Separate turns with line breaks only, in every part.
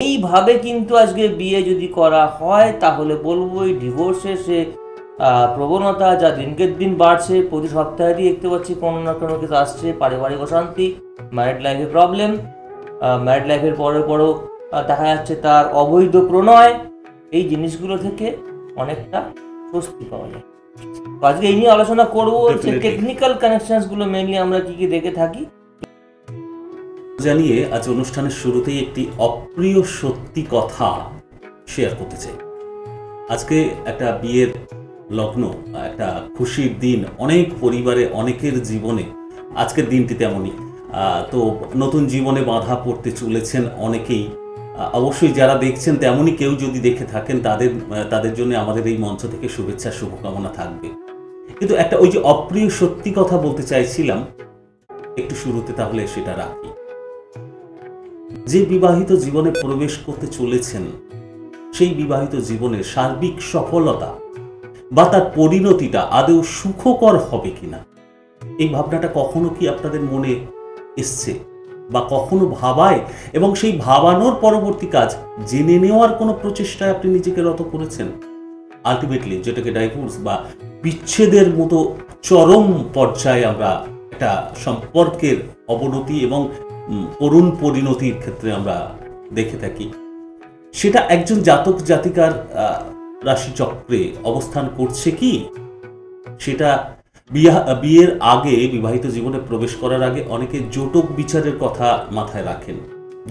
এইভাবে কিন্তু আজকে বিয়ে যদি করা হয় তাহলে বলবো এই ডিভোর্সের সে প্রবণতা যা দিনকে দিন বাড়ছে, প্রতি সপ্তাহেই দেখতে পাচ্ছি কোনো না কোনো কেস আসছে। পারিবারিক অশান্তি, ম্যারিড লাইফে প্রবলেম, ম্যারিড লাইফের পরেও দেখা যাচ্ছে তার অবৈধ প্রণয়, এই জিনিসগুলো থেকে অনেকটা স্বস্তি পাওয়া যায়। আজকে এই নিয়ে আলোচনা করবো যে টেকনিক্যাল কানেকশনসগুলো মেইনলি আমরা কি কি দেখে থাকি
জানিয়ে আজ অনুষ্ঠানের শুরুতেই একটি অপ্রিয় সত্যি কথা শেয়ার করতে চাই। আজকে একটা বিয়ের লগ্ন, একটা খুশির দিন, অনেক পরিবারে অনেকের জীবনে আজকের দিনটি তেমনই। তো নতুন জীবনে বাধা পড়তে চলেছেন অনেকেই। অবশ্যই যারা দেখছেন তেমনই কেউ যদি দেখে থাকেন তাদের জন্য আমাদের এই মঞ্চ থেকে শুভেচ্ছা শুভকামনা থাকবে। কিন্তু একটা ওই যে অপ্রিয় সত্যি কথা বলতে চাইছিলাম একটু শুরুতে, তাহলে সেটা রাখি। যে বিবাহিত জীবনে প্রবেশ করতে চলেছেন সেই বিবাহিত জীবনের সার্বিক সফলতা বা তার পরিণতিটা আদৌ সুখকর হবে কিনা, এই ভাবনাটা কখনো কি আপনাদের মনে এসছে বা কখনো ভাবায়? এবং সেই ভাবানোর পরবর্তী কাজ জেনে নেওয়ার কোনো প্রচেষ্টায় আপনি নিজেকে রত করেছেন? আলটিমেটলি যেটাকে ডাইভোর্স বা বিচ্ছেদের মতো চরম পর্যায়ে আমরা একটা সম্পর্কের অবনতি এবং করুণ পরিণতির ক্ষেত্রে আমরা দেখে থাকি, সেটা একজন জাতক জাতিকার রাশিচক্রে অবস্থান করছে কি? সেটা বিয়ের আগে, বিবাহিত জীবনে প্রবেশ করার আগে অনেকে জটক বিচারের কথা মাথায় রাখেন।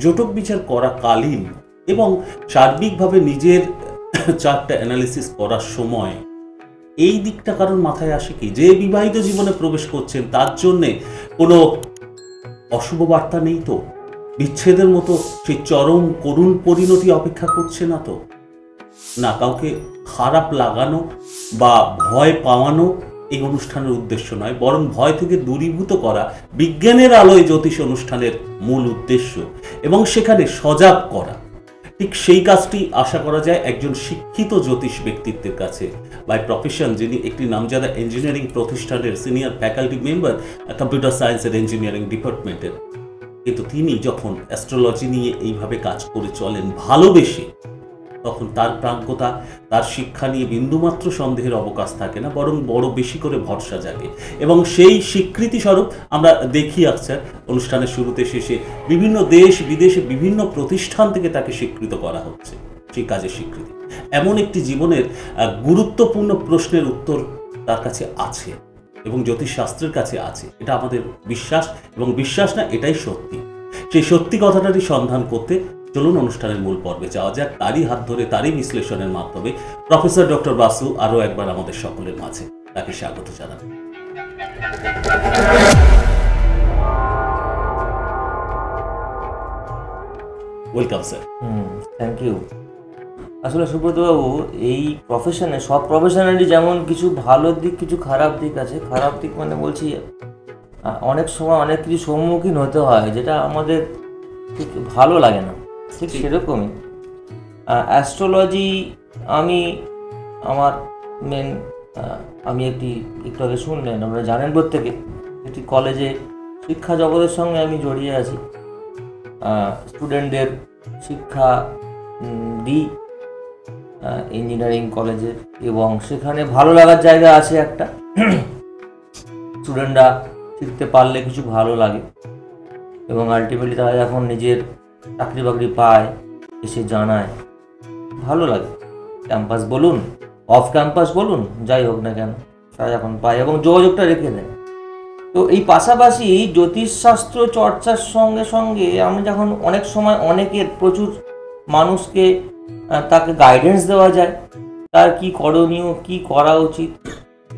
জটক বিচার করাকালীন এবং সার্বিকভাবে নিজের চার্টটা অ্যানালিসিস করার সময় এই দিকটা কারণ মাথায় আসে কি, যে বিবাহিত জীবনে প্রবেশ করছেন তার জন্যে কোনো অশুভ বার্তা নেই তো? বিচ্ছেদের মতো সেই চরম করুণ পরিণতি অপেক্ষা করছে না তো? না, কাউকে খারাপ লাগানো বা ভয় পাওয়ানো এই অনুষ্ঠানের উদ্দেশ্য নয়, বরং ভয় থেকে দূরীভূত করা বিজ্ঞানের আলোয় জ্যোতিষ অনুষ্ঠানের মূল উদ্দেশ্য, এবং সেখানে সজাগ করা। ঠিক সেই কাজটি আশা করা যায় একজন শিক্ষিত জ্যোতিষ ব্যক্তিত্বের কাছে, বাই প্রফেশন, যিনি একটি নামজাদা ইঞ্জিনিয়ারিং প্রতিষ্ঠানের senior faculty member, computer science and engineering ডিপার্টমেন্টের। কিন্তু তিনি যখন অ্যাস্ট্রোলজি নিয়ে এইভাবে কাজ করে চলেন ভালোবেসে, তখন তার প্রাজ্ঞতা, তার শিক্ষা নিয়ে বিন্দুমাত্র সন্দেহের অবকাশ থাকে না, বরং বড় বেশি করে ভরসা জাগে। এবং সেই স্বীকৃতি স্বরূপ আমরা দেখি আসছে অনুষ্ঠানের শুরুতে শেষে বিভিন্ন দেশ বিদেশে বিভিন্ন প্রতিষ্ঠান থেকে তাকে স্বীকৃত করা হচ্ছে, সেই কাজের স্বীকৃতি। এমন একটি জীবনের গুরুত্বপূর্ণ প্রশ্নের উত্তর তার কাছে আছে এবং জ্যোতিষশাস্ত্রের কাছে আছে, এটা আমাদের বিশ্বাস, এবং বিশ্বাস না, এটাই সত্যি। সেই সত্যি কথাটারই সন্ধান করতে চলুন অনুষ্ঠানের মূল পর্বে যাওয়া যাক। তারই হাত ধরে, তারই বিশ্লেষণের মাধ্যমে প্রফেসর ডক্টর বাসু আরও একবার আমাদের সকলের মাঝে, তাকে স্বাগত জানান। Welcome sir.
Thank you. আসলে সুব্রতবাবু, এই প্রফেশনে, সব প্রফেশনেরই যেমন কিছু ভালো দিক কিছু খারাপ দিক আছে। খারাপ দিক মানে বলছি অনেক সময় অনেক কিছু সম্মুখীন হতে হয় যেটা আমাদের ঠিক ভালো লাগে না। ঠিক সেরকমই অ্যাস্ট্রোলজি আমি একটু আগে শুনলেন, আমরা জানেন প্রত্যেকে, একটি কলেজে শিক্ষা জগতের সঙ্গে আমি জড়িয়ে আছি। স্টুডেন্টদের শিক্ষা দিই ইঞ্জিনিয়ারিং কলেজে, এবং সেখানে ভালো লাগার জায়গা আছে একটা। স্টুডেন্টরা শিখতে পারলে কিছু ভালো লাগে, এবং আলটিমেটলি তারা যখন নিজের চাকরি বাকরি পায়, এসে জানায়, ভালো লাগে। ক্যাম্পাস বলুন, অফ ক্যাম্পাস বলুন, যাই হোক না কেন, তারা যখন পায় এবং যোগাযোগটা রেখে দেয়। তো এই পাশাপাশি জ্যোতিষশাস্ত্র চর্চার সঙ্গে সঙ্গে আমি যখন অনেক সময় প্রচুর মানুষকে তাকে গাইডেন্স দেওয়া যায়, তার কি করণীয়, কি করা উচিত,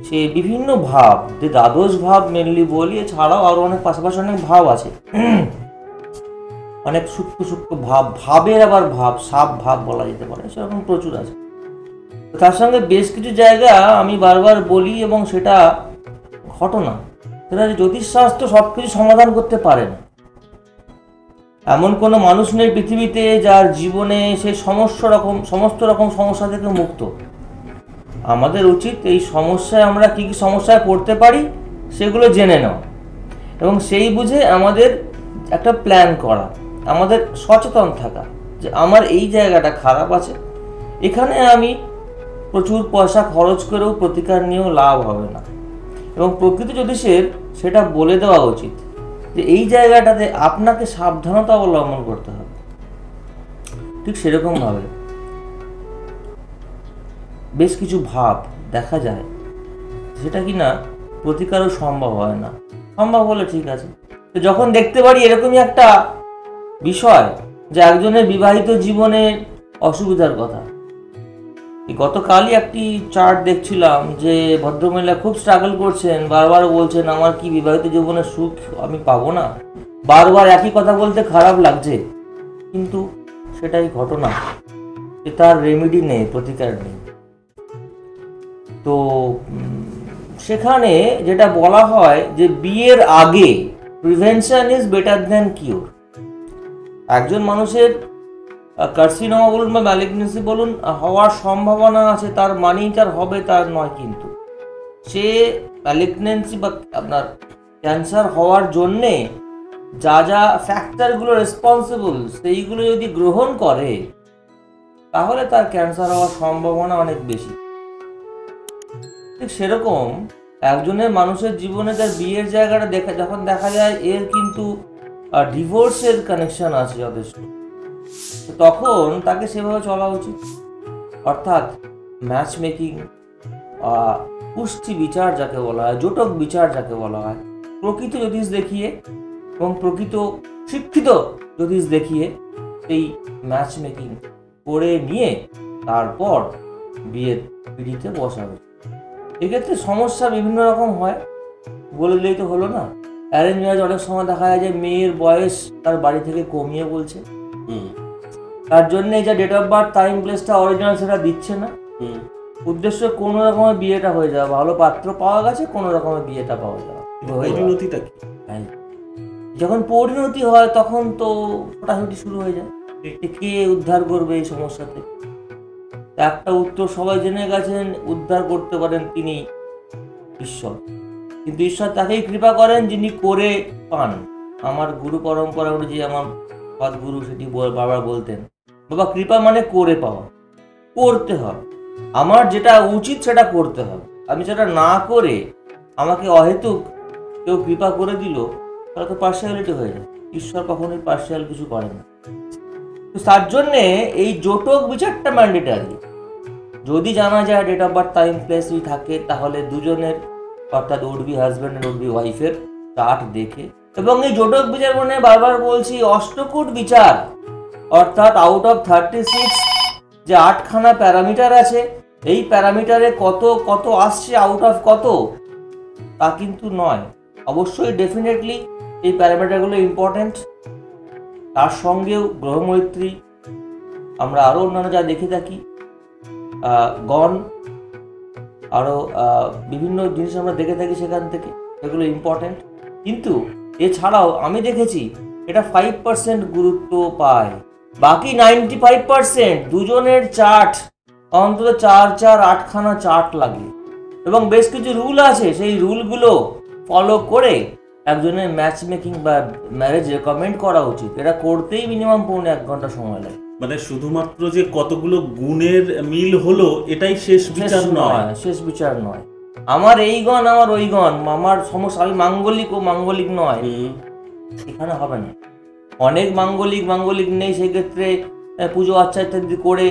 সে বিভিন্ন ভাব, যে দ্বাদশ ভাব মেনলি বলি, এছাড়াও আরও অনেক পাশাপাশি অনেক ভাব আছে, অনেক সূক্ষ্ম সূক্ষ্ম ভাবের আবার সাব ভাব বলা যেতে পারে, সেরকম প্রচুর আছে। তার সঙ্গে বেশ কিছু জায়গা আমি বারবার বলি, এবং সেটা ঘটনা, সেটা জ্যোতিষশাস্ত্র সব কিছু সমাধান করতে পারে না। এমন কোনো মানুষ নেই পৃথিবীতে যার জীবনে সে সমস্ত রকম সমস্যা থেকে মুক্ত। আমাদের উচিত এই সমস্যায়, আমরা কি কি সমস্যায় পড়তে পারি সেগুলো জেনে নেওয়া, এবং সেই বুঝে আমাদের একটা প্ল্যান করা, আমাদের সচেতন থাকা। যে আমার এই জায়গাটা খারাপ আছে, এখানে আমি প্রচুর পয়সা খরচ করেও প্রতিকার নিয়েও লাভ হবে না। এবং প্রকৃত জ্যোতিষের সেটা বলে দেওয়া উচিত যে এই জায়গাটাতে আপনাকে সাবধানতা অবলম্বন করতে হবে। ঠিক সেরকমভাবে বেশ কিছু ভাব দেখা যায় সেটা কি না প্রতিকারও সম্ভব হয় না। সম্ভব হলে ঠিক আছে, তো যখন দেখতে পারি এরকমই একটা বিষয় যে একজনের বিবাহিত জীবনের অসুবিধার কথা, গতকালই একটি চার্ট দেখছিলাম যে ভদ্রমহিলা খুব স্ট্রাগল করছেন, বারবার বলছেন আমার কি বিবাহিত জীবনের সুখ আমি পাবো না, বারবার একই কথা বলতে খারাপ লাগছে, কিন্তু সেটাই ঘটনা যে তার রেমেডি নেই, প্রতিকার নেই। তো সেখানে যেটা বলা হয় যে বিয়ের আগে প্রিভেনশন ইজ বেটার দ্যান কিউর। একজন মানুষের কার্সিনোমা বলুন বা ম্যালিগনেন্সি বলুন হওয়ার সম্ভাবনা আছে, তার মানেই তার হবে তার নয়, কিন্তু সে ম্যালিগনেন্সি বা আপনার ক্যান্সার হওয়ার জন্যে যা যা ফ্যাক্টরগুলো রেসপন্সিবল সেইগুলো যদি গ্রহণ করে তাহলে তার ক্যান্সার হওয়ার সম্ভাবনা অনেক বেশি। ঠিক সেরকম একজনের মানুষের জীবনে তার বিয়ের জায়গাটা যখন দেখা যায় এর কিন্তু ডিভোর্সের কানেকশন আছে যথেষ্ট, তখন তাকে সেভাবে চলা উচিত। অর্থাৎ ম্যাচ মেকিং, পুষ্টি বিচার যাকে বলা হয়, জোটক বিচার যাকে বলা হয়, প্রকৃত জ্যোতিষ দেখিয়ে এবং প্রকৃত শিক্ষিত জ্যোতিষ দেখিয়ে এই ম্যাচ মেকিং করে নিয়ে তারপর বিয়ের পিড়িতে বসাবে। এক্ষেত্রে সমস্যা বিভিন্ন রকম হয়, বলে দিলেই তো হলো না। অ্যারেঞ্জ ম্যারেজ অনেক সময় দেখা যায় যে মেয়ের বয়স তার বাড়ি থেকে কমিয়ে বলছে, তার জন্য যে ডেট অফ বার্থ টাইম প্লেসটা অরিজিনাল সেটা দিচ্ছে না, উদ্দেশ্য কোনো রকমের বিয়েটা হয়ে যাওয়া, ভালো পাত্র পাওয়া গেছে, কোনো রকমের বিয়েটা পাওয়া যাওয়া।
পরিণতিটা কি?
যখন পরিণতি হয় তখন তো ছোটাছুটি শুরু হয়ে যায়, কে উদ্ধার করবে এই সমস্যাতে। একটা উত্তর সবাই জেনে গেছেন, উদ্ধার করতে পারেন তিনি ঈশ্বর, কিন্তু ঈশ্বর তাকেই কৃপা করেন যিনি করে পান। আমার গুরু পরম্পরা অনুযায়ী আমার সদ্গুরু সেটি বারবার বলতেন, বাবা কৃপা মানে করে পাওয়া, করতে হবে, আমার যেটা উচিত সেটা করতে হবে। আমি সেটা না করে আমাকে অহেতুক কেউ কৃপা করে দিল তাহলে তো পার্সিয়ালিটি হয়ে যায়। ঈশ্বর কখনোই পার্সিয়াল কিছু করেন না। তো তার জন্যে এই জোটক বিচারটা ম্যান্ডেটারি। যদি জানা যায় ডেট অফ বার্থ টাইম প্লেসই থাকে তাহলে দুজনের অর্থাৎ would be husband and would be ওয়াইফের চার্ট দেখে, এবং এই জোটক বিচার মানে বারবার বলছি অষ্টকূট বিচার, অর্থাৎ আউট অফ 36 যে 8খানা প্যারামিটার আছে, এই প্যারামিটারে কত কত আসছে আউট অফ কত তা কিন্তু নয়। অবশ্যই ডেফিনেটলি এই প্যারামিটারগুলো ইম্পর্টেন্ট, তার সঙ্গেও গ্রহমৈত্রী, আমরা আরও অন্যান্য যা দেখে থাকি গণ, আরও বিভিন্ন জিনিস আমরা দেখে থাকি সেখান থেকে, এগুলো ইম্পর্টেন্ট। কিন্তু এছাড়াও আমি দেখেছি এটা 5% গুরুত্ব পায়, বাকি 95% দুজনের চার্ট অন্তত 4-8খানা চার্ট লাগে, এবং বেশ কিছু রুল আছে, সেই রুলগুলো ফলো করে একজনের ম্যাচ মেকিং বা ম্যারেজ রেকমেন্ড করা উচিত। এটা করতেই মিনিমাম 1.5 ঘন্টা সময় লাগে।
মানে শুধুমাত্র যে কতগুলো গুণের মিল হলো এটাই শেষ বিচার নয়,
শেষ বিচার নয়। আমার এই গণ আমার ওই গণ, আমার সমস্যা, আমি মাঙ্গলিক ও মাঙ্গলিক নয়, এখানে হবে না। অনেক মাঙ্গলিক নেই, সেক্ষেত্রে পুজো আচ্ছা ইত্যাদি করে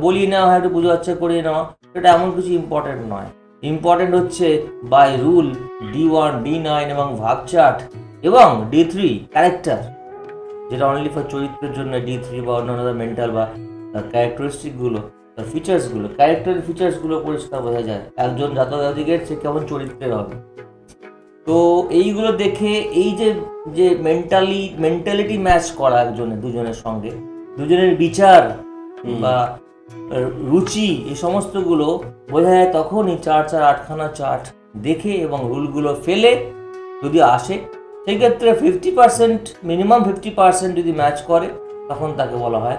বলিয়ে নেওয়া হয়, একটু পুজো আচ্ছা করিয়ে নেওয়া, এটা এমন কিছু ইম্পর্টেন্ট নয়। ইম্পর্টেন্ট হচ্ছে বাই রুল D1, D9 এবং ভাব চার্ট এবং D3 ক্যারেক্টার, যেটা অনলি ফর চরিত্রের জন্য, D3 বা অন্যান্য মেন্টাল বা ক্যারেক্টারিস্টিকগুলো, ফিচার্সগুলো, ক্যারেক্টার ফিচার্সগুলো পরিষ্কার বোঝা যায় একজন জাতক-জাতিকের সে কেমন চরিত্রের হবে। তো এইগুলো দেখে এই যে মেন্টালিটি ম্যাচ করা একজনের দুজনের সঙ্গে, দুজনের বিচার বা রুচি, এই সমস্তগুলো বোঝা যায় তখনই 4-8খানা চার্ট দেখে এবং রুলগুলো ফেলে যদি আসে, সেক্ষেত্রে 50% মিনিমাম 50% যদি ম্যাচ করে তখন তাকে বলা হয়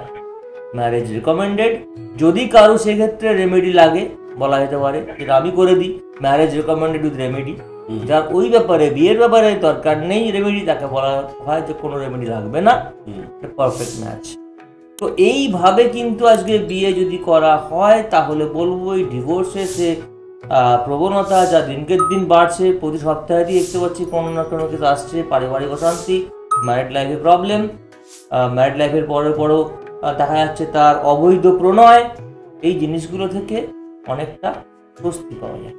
ম্যারেজ রিকমেন্ডেড। যদি কারো সেক্ষেত্রে রেমেডি লাগে বলা যেতে পারে, যেটা আমি করে দিই, ম্যারেজ রিকমেন্ডেড উইথ রেমেডি। যার ওই ব্যাপারে বিয়ের ব্যাপারে দরকার নেই রেমেডি, তাকে বলা হয় যে কোনো রেমেডি লাগবে না, পারফেক্ট ম্যাচ। তো এইভাবে কিন্তু আজকে বিয়ে যদি করা হয় তাহলে বলবো এই ডিভোর্সের যে প্রবণতা যা দিনকে দিন বাড়ছে, প্রতি সপ্তাহেই দেখতে পাচ্ছি কোনো না কোনো কিছু আসছে, পারিবারিক অশান্তি, ম্যারিড লাইফে প্রবলেম, ম্যারিড লাইফের পরেও দেখা যাচ্ছে তার অবৈধ প্রণয়, এই জিনিসগুলো থেকে অনেকটা স্বস্তি পাওয়া যায়।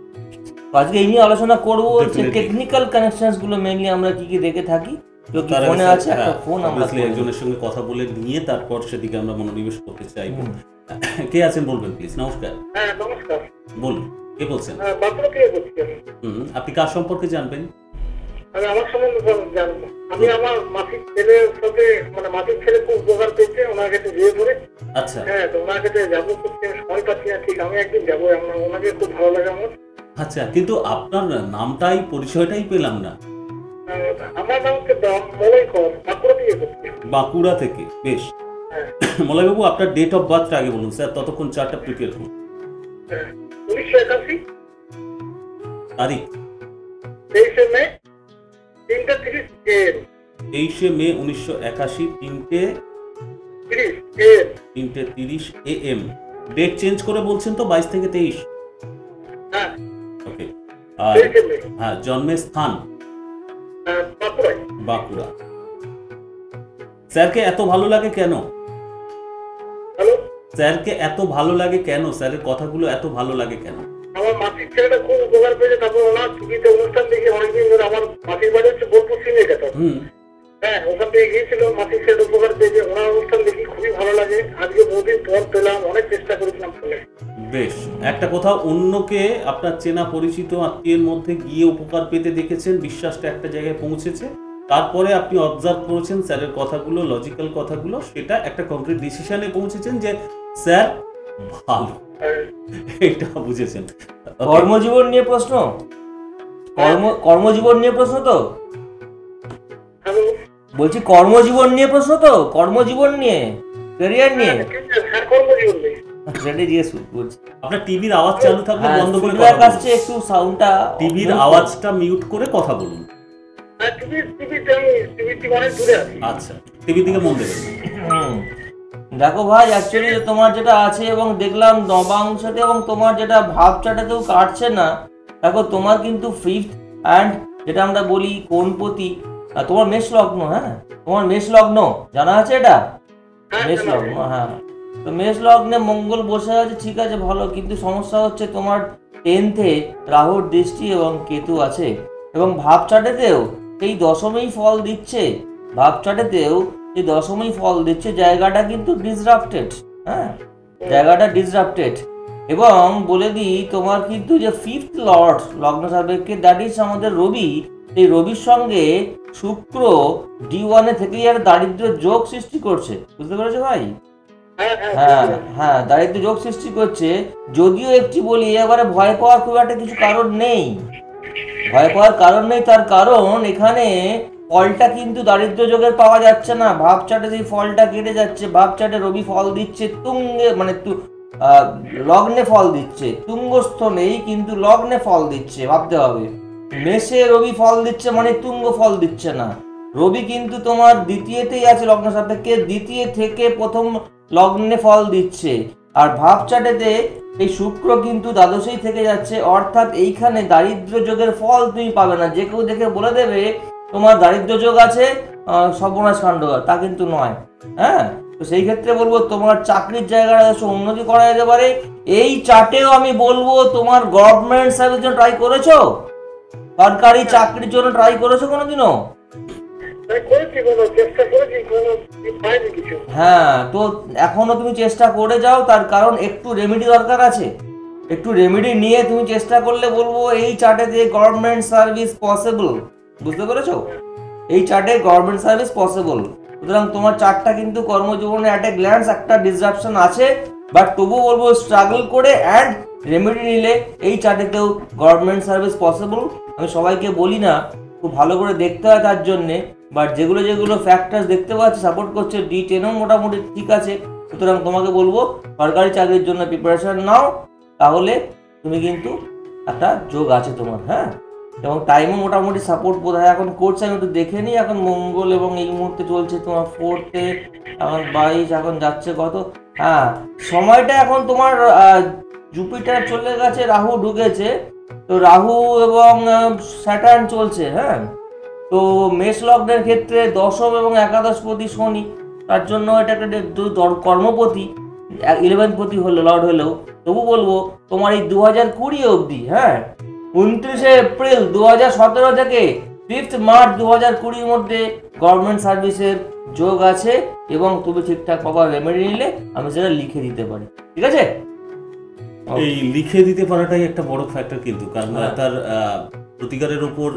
তো আজকে এই নিয়ে আলোচনা করবো যে টেকনিক্যাল কানেকশনসগুলো মেইনলি আমরা কি কি দেখে থাকি। ফোনে আছে একটা ফোন, আমরা
একজনের সঙ্গে কথা বলে নিয়ে তারপর সেদিকে আমরা মনোনিবেশ করতে চাইবো। কে আছেন বলবেন প্লিজ। নমস্কার।
হ্যাঁ নমস্কার,
বলুন কে বলছেন?
বাঁকুড়া থেকে বলছি।
আপনি কার সম্পর্কে জানবেন?
আমি আমার সম্বন্ধে জানবো। আমি আমার মাসির ছেলের সাথে, মানে মাসির ছেলে খুব উপকার পেয়েছে, ওনার কাছে বিয়ে করে।
আচ্ছা।
হ্যাঁ, তো ওনার কাছে যাবো করতে সময় পাচ্ছি না, ঠিক আমি একদিন যাবো, ওনাকে খুব ভালো লাগে আমার।
আচ্ছা, কিন্তু আপনার নামটাই পরিচয়টাই পেলাম না।
আমার নাম হচ্ছে মলয় কর, বাঁকুড়া থেকে বলছি।
বাঁকুড়া থেকে, বেশ। মলয়বাবু আপনার ডেট অফ বার্থটা আগে বলুন স্যার, ততক্ষণ চার্টটা প্রিপেয়ার করুন।
1981
তারিখ
23 May 3:30 AM।
23 May 1981 3:30 AM। Date change করে বলছেন তো 22 থেকে 23?
হ্যাঁ
ওকে। আর হ্যাঁ, জন্মের স্থান বাঁকুড়া। স্যারকে এত ভালো লাগে কেন? স্যারকে এত ভালো লাগে কেন? স্যারের কথাগুলো এত ভালো লাগে কেন?
আমার মাসির ছেলেটা খুব উপকার পেয়েছে, তারপর ওনার ছুটিতে অনুষ্ঠান দেখে অনেকদিন ধরে, আমার মাসির বাড়ি হচ্ছে বোলপুর সিনেগেটা। হ্যাঁ, ওখান থেকে গিয়েছিল, মাসির ছেলে উপকার পেয়েছে, ওনার অনুষ্ঠান দেখি খুবই ভালো লাগে। আজকে বহুদিন পর পেলাম, অনেক চেষ্টা করেছিলাম ফোনে।
বেশ, একটা কথা, অন্যকে আপনার চেনা পরিচিত আত্মীয়ের মধ্যে গিয়ে উপকার পেতে দেখেছেন, বিশ্বাসটা একটা জায়গায় পৌঁছেছে, তারপরে আপনি অবজার্ভ করেছেন স্যারের কথাগুলো, লজিক্যাল কথাগুলো, সেটা একটা কংক্রিট ডিসিশনে পৌঁছেছেন যে স্যার ভালো, এটা বুঝেছেন।
কর্মজীবন নিয়ে প্রশ্ন, কর্মজীবন নিয়ে প্রশ্ন তো বলছি, কর্মজীবন নিয়ে প্রশ্ন তো, কর্মজীবন নিয়ে, ক্যারিয়ার নিয়ে, সেটা জিজ্ঞেস করছি।
আপনার টিভির আওয়াজ চালু থাকলে বন্ধ করে
ফিডব্যাক আসছে, একটু সাউন্ডটা,
টিভির আওয়াজটা মিউট করে কথা বলুন। আচ্ছা, টিভির দিকে মন দেবেন।
দেখো ভাই, অ্যাকচুয়ালি তোমার যেটা আছে এবং দেখলাম নবাংশতে এবং তোমার যেটা ভাবচাটাতেও কাটছে না। দেখো তোমার কিন্তু ফিফথ অ্যান্ড যেটা আমরা বলি কোণপতি, তোমার মেষ লগ্ন, হ্যাঁ তোমার মেষ লগ্ন জানা আছে এটা, মেষ লগ্ন। হ্যাঁ, তো মেষ লগ্নে মঙ্গল বসে আছে, ঠিক আছে ভালো, কিন্তু সমস্যা হচ্ছে তোমার 10th-এ রাহুর দৃষ্টি এবং কেতু আছে, এবং ভাবচাটেতেও এই দশমেই ফল দিচ্ছে, ভাবচাটেতেও এই দশমেই ফল দিচ্ছে, জায়গাটা কিন্তু ডিসরাপ্টেড। হ্যাঁ, জায়গাটা ডিসরাপ্টেড। এবং বলে দিই তোমার কিন্তু যে ফিফথ লর্ড লগ্ন সাপেক্ষে, দ্যাট ইজ আমাদের রবি, এই রবির সঙ্গে শুক্র D1-এ থেকে আর দারিদ্র যোগ সৃষ্টি করছে, বুঝতে পেরেছো ভাই? হ্যাঁ হ্যাঁ, দারিদ্র যোগ সৃষ্টি করছে। যদিও একটি বলি, এবারে ভয় পাওয়ার খুব একটা কিছু কারণ নেই, ভয় পাওয়ার কারণ নেই, তার কারণ এখানে ফলটা কিন্তু দারিদ্র যোগের পাওয়া যাচ্ছে না, ভাবচাটে সেই ফলটা কেটে যাচ্ছে। ভাবচাটে রবি ফল দিচ্ছে তুঙ্গে, মানে লগ্নে ফল দিচ্ছে, তুঙ্গস্থ নেই কিন্তু লগ্নে ফল দিচ্ছে, ভাবতে হবে। মেষে রবি ফল দিচ্ছে মানে তুঙ্গ ফল দিচ্ছে না, রবি কিন্তু তোমার দ্বিতীয়তেই আছে লগ্ন সাপেক্ষে, দ্বিতীয় থেকে প্রথম লগ্নে ফল দিচ্ছে। আর ভাবচাটেতে এই শুক্র কিন্তু দ্বাদশেই থেকে যাচ্ছে, অর্থাৎ এইখানে দারিদ্র যোগের ফল তুমি পাবে না। যে কেউ দেখে বলে দেবে তোমার দারিদ্র যোগ আছে, সর্বনাশ কাণ্ড, তা কিন্তু নয়। হ্যাঁ, তো সেই ক্ষেত্রে বলবো তোমার চাকরির জায়গাটা উন্নতি করা যেতে পারে। এই চার্টেও আমি বলবো তোমার গভর্নমেন্ট সার্ভিসের জন্য ট্রাই করেছো, সরকারি চাকরির জন্য ট্রাই করেছো কোনোদিনও? হ্যাঁ, তো এখনো তুমি চেষ্টা করে যাও, তার কারণ একটু রেমেডি দরকার আছে, একটু রেমেডি নিয়ে তুমি চেষ্টা করলে বলবো এই চার্টে গভর্নমেন্ট সার্ভিস পসিবল, বুঝতে পেরেছো? এই চার্টে গভর্নমেন্ট সার্ভিস পসিবল। সুতরাং তোমার চার্টটা কিন্তু কর্মজীবনে অ্যাট এ গ্ল্যান্স একটা ডিসরাপশন আছে, বাট তবু বলবো স্ট্রাগল করে অ্যান্ড রেমেডি নিলে এই চার্টেতেও গভর্নমেন্ট সার্ভিস পসিবল। আমি সবাইকে বলি না, খুব ভালো করে দেখতে হয় তার জন্যে, বাট যেগুলো যেগুলো ফ্যাক্টরস দেখতে পাচ্ছি সাপোর্ট করছে, D10-ও মোটামুটি ঠিক আছে। সুতরাং তোমাকে বলবো সরকারি চাকরির জন্য প্রিপারেশন নাও, তাহলে তুমি কিন্তু একটা যোগ আছে তোমার। হ্যাঁ, এবং টাইমও মোটামুটি সাপোর্ট বোধহয় এখন করছে, আমি একটু দেখে নিই। এখন মঙ্গল এবং এই মুহূর্তে চলছে তোমার 4th, এখন 22, এখন যাচ্ছে কত, হ্যাঁ সময়টা এখন তোমার জুপিটার চলে গেছে, রাহু ঢুকেছে, তো রাহু এবং স্যাটার্ন চলছে। হ্যাঁ, তো মেষ লগ্নের ক্ষেত্রে দশম এবং একাদশপতি শনি, তার জন্য এটা একটা কর্মপতি 11পতি হলো লর্ড হলেও, তবু বলবো তোমার এই 2020 অবধি, হ্যাঁ 29শে এপ্রিল 2017 থেকে 5th মার্চ 2020 মধ্যে গভর্নমেন্ট সার্ভিসের যোগ আছে, এবং তুমি ঠিকঠাক প্রপার রেমেডি নিলে আমি সেটা লিখে দিতে পারি। ঠিক আছে,
এই লিখে দিতে পারাটাই একটা বড় ফ্যাক্টর, কিন্তু কারণ তার প্রতিকারের উপর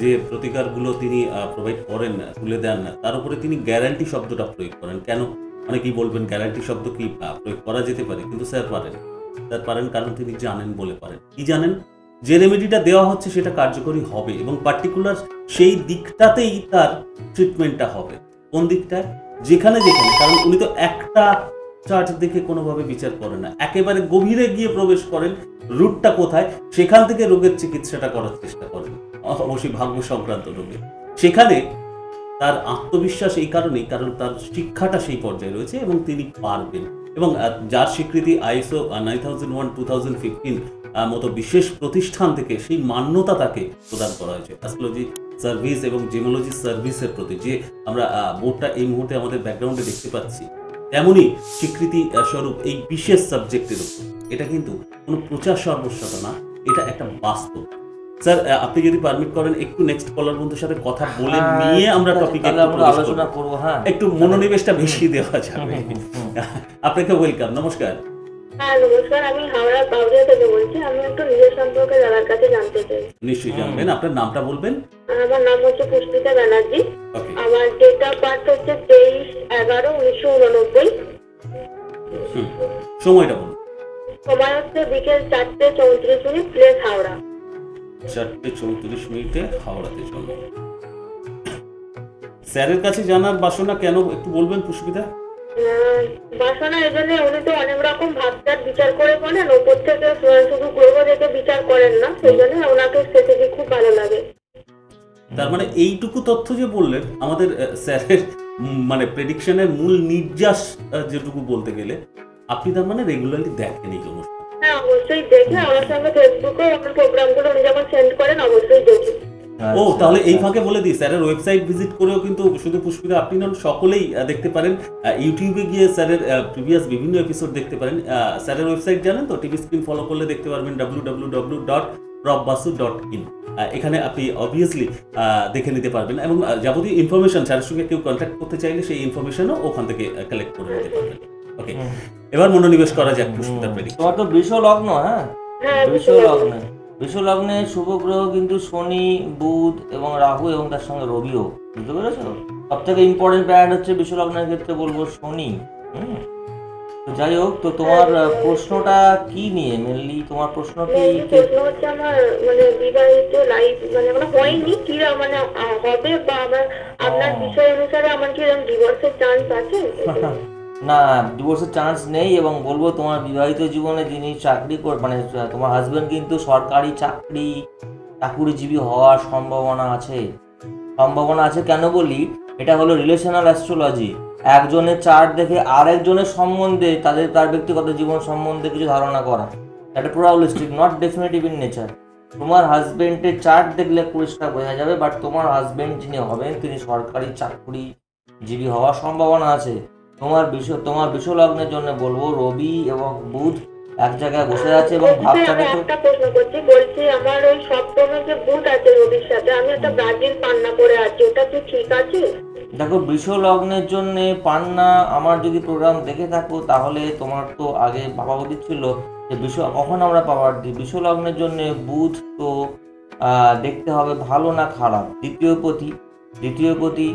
যে প্রতিকারগুলো তিনি প্রোভাইড করেন, তুলে দেন, তার উপরে তিনি গ্যারান্টি শব্দটা প্রয়োগ করেন। কেন অনেকেই বলবেন গ্যারান্টি শব্দ কি প্রয়োগ করা যেতে পারে, কিন্তু স্যার পারেন কারণ তিনি জানেন বলে পারেন। কি জানেন? যে রেমেডিটা দেওয়া হচ্ছে সেটা কার্যকরী হবে, এবং পার্টিকুলার সেই দিকটাতেই তার ট্রিটমেন্টটা হবে। কোন দিকটায়? যেখানে, কারণ উনি তো একটা চার্ট দেখে কোনোভাবে বিচার করেন না, একেবারে গভীরে গিয়ে প্রবেশ করেন, রুটটা কোথায়, সেখান থেকে রোগের চিকিৎসাটা করার চেষ্টা করেন, অবশ্যই ভাগ্য সংক্রান্ত রোগে। সেখানে তার আত্মবিশ্বাস এই কারণেই, কারণ তার শিক্ষাটা সেই পর্যায়ে রয়েছে এবং তিনি পারবেন, এবং যার স্বীকৃতি ISO 9001:2015 মতো বিশেষ প্রতিষ্ঠান থেকে সেই মান্যতা তাকে প্রদান করা হয়েছে অ্যাস্ট্রোলজি সার্ভিস এবং জিমোলজি সার্ভিসের প্রতি, যে আমরা বোর্ডটা এই মুহূর্তে আমাদের ব্যাকগ্রাউন্ডে দেখতে পাচ্ছি, তেমনই স্বীকৃতি স্বরূপ এই বিশেষ সাবজেক্টের উপর। এটা কিন্তু কোনো প্রচার সর্বস্বতা না, এটা একটা বাস্তব। স্যার, আপনি যদি পারমিট করেন একটু নেক্সট কলার বন্ধুর সাথে কথা বলে নিয়ে আমরা টপিকে
আলোচনা করব। হ্যাঁ,
একটু মনোনিবেশটা বেশি দেওয়া যাবে। আপনাকে ওয়েলকাম, নমস্কার।
হ্যাঁ নমস্কার, আমি হাওড়া বাউরিয়া থেকে বলছি। আমি একটু নিজের সম্পর্কে দাদার কাছে জানতে চাই।
নিশ্চয়ই জানবেন, আপনার নামটা বলবেন।
আমার নাম হচ্ছে পুষ্পিতা ব্যানার্জি।
ওকে,
আমার ডেট অফ বার্থ হচ্ছে 23/11/1989।
সময়টা বলুন।
সময় হচ্ছে বিকেল 4:34, প্লেস হাওড়া।
4:34 হাওড়াতে জন্ম। স্যারের কাছে জানার বাসনা কেন একটু বলবেন পুষ্পিতা?
বাসনা এই জন্য, উনি তো অনেক রকম ভাবটার বিচার করে বলেন, ওপর থেকে শুধু গ্রহ দেখে বিচার করেন না, সেই জন্য ওনাকে স্পেসিফিক খুব ভালো লাগে।
তার মানে এইটুকু তথ্য যে বললেন, আমাদের স্যারের মানে প্রেডিকশনের মূল নির্যাস যেটুকু বলতে গেলে, আপনি তার মানে রেগুলারলি দেখেন এই অনুষ্ঠান?
হ্যাঁ অবশ্যই দেখি, আমার সঙ্গে ফেসবুকে আমার প্রোগ্রামগুলো উনি যখন সেন্ড করেন অবশ্যই দেখি।
ও, তাহলে এই ফাঁকে বলে দিই, স্যারের ওয়েবসাইট ভিজিট করেও কিন্তু শুধু পুষ্পিতা আপনি নন, সকলেই দেখতে পারেন। ইউটিউবে গিয়ে স্যারের প্রিভিয়াস বিভিন্ন এপিসোড দেখতে পারেন। স্যারের ওয়েবসাইট জানেন তো? টিভি স্ক্রিন ফলো করলে দেখতে পারবেন www.propbasu.in। এখানে আপনি অবভিয়াসলি দেখে নিতে পারবেন, এবং যাবতীয় ইনফরমেশন স্যারের সঙ্গে কেউ কন্ট্যাক্ট করতে চাইলে সেই ইনফরমেশনও ওখান থেকে কালেক্ট করে নিতে পারবেন। ওকে, এবার মনোনিবেশ করা যাক পুষ্পিতার প্রেডিকশন।
তোমার তো বৃষ লগ্ন, হ্যাঁ বৃষ লগ্নে, বৃষ লগ্নে শুভ গ্রহ কিন্তু শনি, বুধ এবং রাহু, এবং তার সঙ্গে রবিও। বুঝতে পেরেছো? সব থেকে ইম্পর্টেন্ট প্ল্যানেট হচ্ছে বৃষ লগ্নের ক্ষেত্রে বলবো শনি। তো যাই হোক, তো তোমার প্রশ্নটা কি নিয়ে? মেনলি তোমার প্রশ্ন কি?
প্রশ্ন হচ্ছে আমার মানে বিবাহিত লাইফ মানে হয়নি, কি মানে হবে, বা আমার আপনার বিষয় অনুসারে আমার কি ডিভোর্সের চান্স আছে?
না, ডিভোর্সের চান্স নেই, এবং বলবো তোমার বিবাহিত জীবনে যিনি চাকরি মানে তোমার হাজবেন্ড কিন্তু সরকারি চাকুরিজীবী হওয়ার সম্ভাবনা আছে। কেন বলি? এটা হলো রিলেশনাল অ্যাস্ট্রোলজি। একজনের চার্ট দেখে আরেকজনের সম্বন্ধে, তার ব্যক্তিগত জীবন সম্বন্ধে কিছু ধারণা করা, এটা probabilistic, not definitive in nature. তোমার হাজবেন্ডের চার্ট দেখলে পরিষ্কার বোঝা যাবে, বাট তোমার হাজবেন্ড যিনি হবেন তিনি সরকারি চাকুরিজীবী হওয়ার সম্ভাবনা আছে। তোমার বিষ লগ্নের জন্য বলবো রবি এবং বুধ এক জায়গায় বসে আছে, এবং ভাবটাকে
একটা প্রশ্ন করছি, বলছি আমার ওই সপ্তমে যে বুধ আছে রবির সাথে, আমি একটা ব্রাজিল পান্না করে আছি, ওটা কি ঠিক আছে?
দেখো, বৃষ লগ্নের জন্য পান্না, আমার যদি প্রোগ্রাম দেখে থাকো তাহলে তোমার তো আগে ভাবা উচিত ছিল যে কখন আমরা পাওয়ার দিই। বৃষ লগ্নের জন্য বুধ তো দেখতে হবে ভালো না খারাপ, দ্বিতীয় পতি,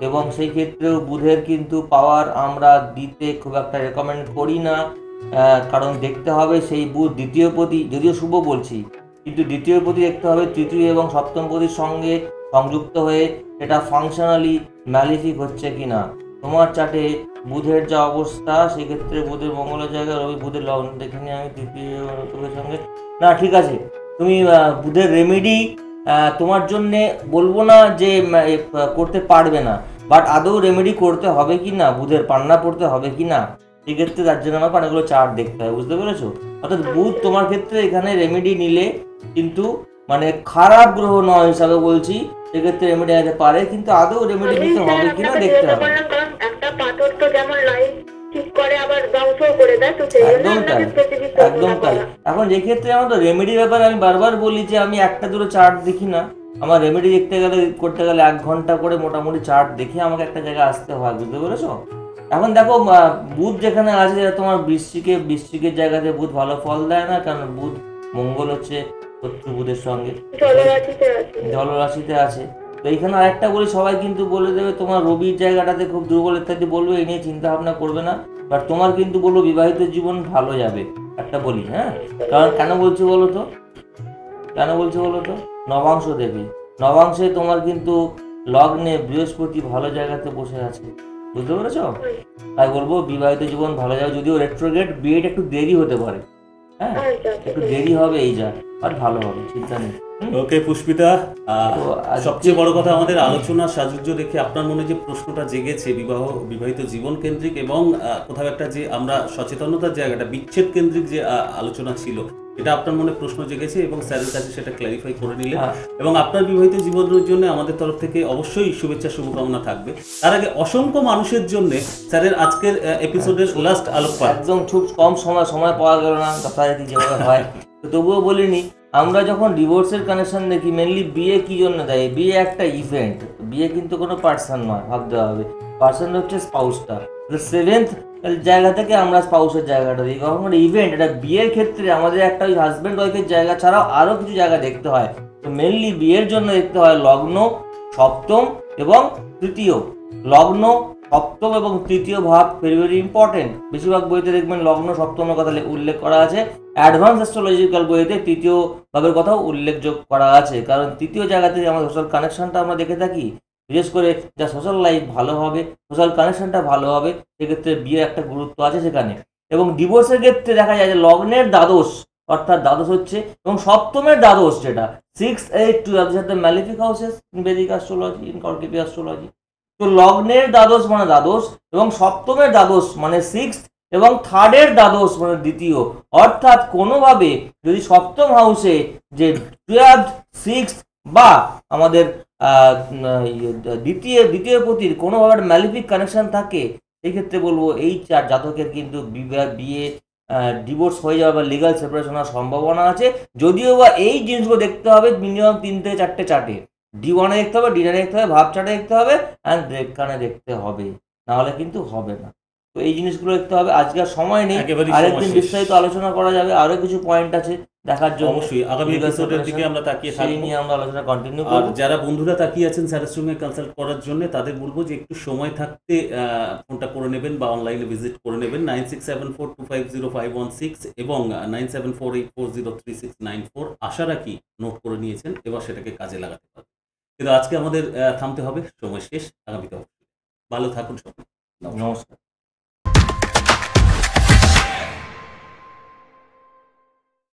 এবং সেই ক্ষেত্রেও বুধের কিন্তু পাওয়ার আমরা দিতে খুব একটা রেকমেন্ড করি না, কারণ দেখতে হবে সেই বুধ দ্বিতীয় পতি, যদিও শুভ বলছি, কিন্তু দ্বিতীয় পতি দেখতে হবে তৃতীয় এবং সপ্তম পতির সঙ্গে সংযুক্ত হয়ে এটা ফাংশনালি ম্যালিফিক হচ্ছে কিনা। তোমার চার্টে বুধের যা অবস্থা, সেক্ষেত্রে বুধের মঙ্গলের জায়গায় রবি, বুধের লগ্ন দেখে নিই আমি তৃতীয় সঙ্গে, না ঠিক আছে, তুমি বুধের রেমেডি তোমার জন্যে বলবো না যে করতে পারবে না, বাট আদৌ রেমেডি করতে হবে কি না, বুধের পান্না পড়তে হবে কি না, সেক্ষেত্রে তার জন্য আমাকে অনেকগুলো চার্ট দেখতে হয়, বুঝতে পেরেছো? অর্থাৎ বুধ তোমার ক্ষেত্রে এখানে রেমেডি নিলে কিন্তু মানে খারাপ গ্রহ নয় হিসাবে বলছি, সেক্ষেত্রে রেমেডি নিতে পারে, কিন্তু আদৌ রেমেডি নিতে হবে কিনা দেখতে হবে।
একটা পাথর তো যেমন লাইফ ঠিক করে আবার ধ্বংসও করে দেয়, তো সেই জন্য আপনাকে স্পেসিফিক
একদম তাই। এখন যে ক্ষেত্রে আমার তো রেমেডির ব্যাপারে আমি বারবার বলি যে আমি একটা দুটো চার্ট দেখি না, আমার রেমেডি দেখতে গেলে করতে গেলে 1 ঘন্টা করে মোটামুটি চার্ট দেখে আমাকে একটা জায়গায় আসতে হয়, বুঝতে পেরেছো? এখন দেখো বুধ যেখানে আছে তোমার বৃশ্চিকের জায়গাতে বুধ ভালো ফল দেয় না, কারণ বুধ মঙ্গল হচ্ছে শত্রু বুধের সঙ্গে জলরাশিতে আছে। তো এইখানে আরেকটা বলি, সবাই কিন্তু বলে দেবে তোমার রবির জায়গাটাতে খুব দুর্বল ইত্যাদি বলবে, এই নিয়ে চিন্তা ভাবনা করবে না, বাট তোমার কিন্তু বলবো বিবাহিত জীবন ভালো যাবে একটা বলি, হ্যাঁ? কারণ কেন বলছি বলো তো, নবাংশ দেবে, নবাংশে তোমার কিন্তু লগ্নে বৃহস্পতি ভালো জায়গাতে বসে আছে, বুঝতে পেরেছ? তাই বলবো বিবাহিত জীবন ভালো যাবে, যদিও রেট্রোগ্রেড বিয়েটা একটু দেরি হতে পারে, হ্যাঁ একটু দেরি হবে, এই যা, আর ভালো হবে, চিন্তা নেই।
ওকে পুষ্পিতা, সবচেয়ে বড় কথা আমাদের আলোচনার সাজুজ্য দেখে আপনার মনে যে প্রশ্নটা জেগেছে বিবাহিত জীবন কেন্দ্রিক এবং কোথাও একটা যে আমরা সচেতনতার জায়গাটা বিচ্ছেদ কেন্দ্রিক যে আলোচনা ছিল, এটা আপনার মনে প্রশ্ন জেগেছে এবং স্যারের কাছে সেটা ক্ল্যারিফাই করে নিলেন, এবং আপনার বিবাহিত জীবনের জন্য আমাদের তরফ থেকে অবশ্যই শুভেচ্ছা শুভকামনা থাকবে। তার আগে অসংখ্য মানুষের জন্য স্যারের আজকের এপিসোডের লাস্ট আলোকপাত।
একদম খুব কম সময় পাওয়া গেল না, যথারীতি যেভাবে হয়, তো তবুও বলিনি, আমরা যখন ডিভোর্সের কানেকশন দেখি মেনলি বিয়ে কি জন্য দেয়, বিয়ে একটা ইভেন্ট, বিয়ে কিন্তু কোনো পার্সন নয়, ভাবতে হবে পার্সন হচ্ছে স্পাউসটা, সেভেন্থ জায়গা থেকে আমরা স্পাউসের জায়গাটা দিই, কখন ইভেন্ট, এটা বিয়ের ক্ষেত্রে আমাদের একটা ওই হাজব্যান্ড ওয়াইফের জায়গা ছাড়াও আরও কিছু জায়গা দেখতে হয়, তো মেনলি বিয়ের জন্য দেখতে হয় লগ্ন, সপ্তম এবং তৃতীয়, লগ্ন সপ্তম এবং তৃতীয় ভাব ভেরি ভেরি ইম্পর্টেন্ট। বেশিরভাগ বইতে দেখবেন লগ্ন সপ্তমের কথা উল্লেখ করা আছে, অ্যাডভান্স অ্যাস্ট্রোলজিক্যাল বইতে তৃতীয় ভাবের কথাও উল্লেখযোগ করা আছে, কারণ তৃতীয় জায়গা থেকে আমাদের সোশ্যাল কানেকশনটা আমরা দেখে থাকি, বিশেষ করে যা সোশ্যাল লাইফ ভালো হবে, সোশ্যাল কানেকশনটা ভালো হবে, সেক্ষেত্রে বিয়ের একটা গুরুত্ব আছে সেখানে। এবং ডিভোর্সের ক্ষেত্রে দেখা যায় যে লগ্নের দ্বাদশ, অর্থাৎ দ্বাদশ হচ্ছে এবং সপ্তমের দ্বাদশ যেটা 6, 8, 12 সাথে malefic houses in Vedic astrology, in কর্কেটিভ অ্যাস্ট্রোলজি, তো লগ্নের দ্বাদশ মানে দ্বাদশ এবং সপ্তমের দ্বাদশ মানে 6 এবং থার্ডের দ্বাদশ মানে দ্বিতীয়, অর্থাৎ কোনোভাবে যদি সপ্তম হাউসে যে 12, 6 বা আমাদের দ্বিতীয় পতির কোনোভাবে ম্যালিফিক কানেকশন থাকে, এই ক্ষেত্রে বলবো এই চার জাতকের কিন্তু বিয়ে ডিভোর্স হয়ে যাওয়া বা লিগাল সেপারেশন হওয়ার সম্ভাবনা আছে, যদিও বা এই জিনিসগুলো দেখতে হবে মিনিমাম 3 থেকে 4টে চার্টে, D1-এ দেখতে হবে, D9-এ দেখতে হবে, ভাব চার্টে দেখতে হবে, অ্যান্ড রেখানে দেখতে হবে, নাহলে কিন্তু হবে না। তো এই জিনিসগুলো দেখতে হবে, আজকে আর সময় নেই, আরেকদিন বিস্তারিত আলোচনা করা যাবে, আরো কিছু পয়েন্ট আছে দেখার জন্য,
অবশ্যই আগামী এপিসোডের দিকে আমরা তাকিয়ে থাকব,
সেই নিয়ে আমরা আলোচনা কন্টিনিউ
আর
করব।
যারা বন্ধুরা তাকিয়ে আছেন স্যারের সঙ্গে কনসাল্ট করার জন্য, তাদের বলবো যে একটু সময় থাকতে ফোনটা করে নেবেন বা অনলাইনে ভিজিট করে নেবেন 9674250516 এবং 9748403694। আশা রাখি নোট করে নিয়েছেন, এবার সেটাকে কাজে লাগাতে পারবেন। কিন্তু আজকে আমাদের থামতে হবে, সময় শেষ, আগামীতে ভালো থাকুন সবাই,
নমস্কার।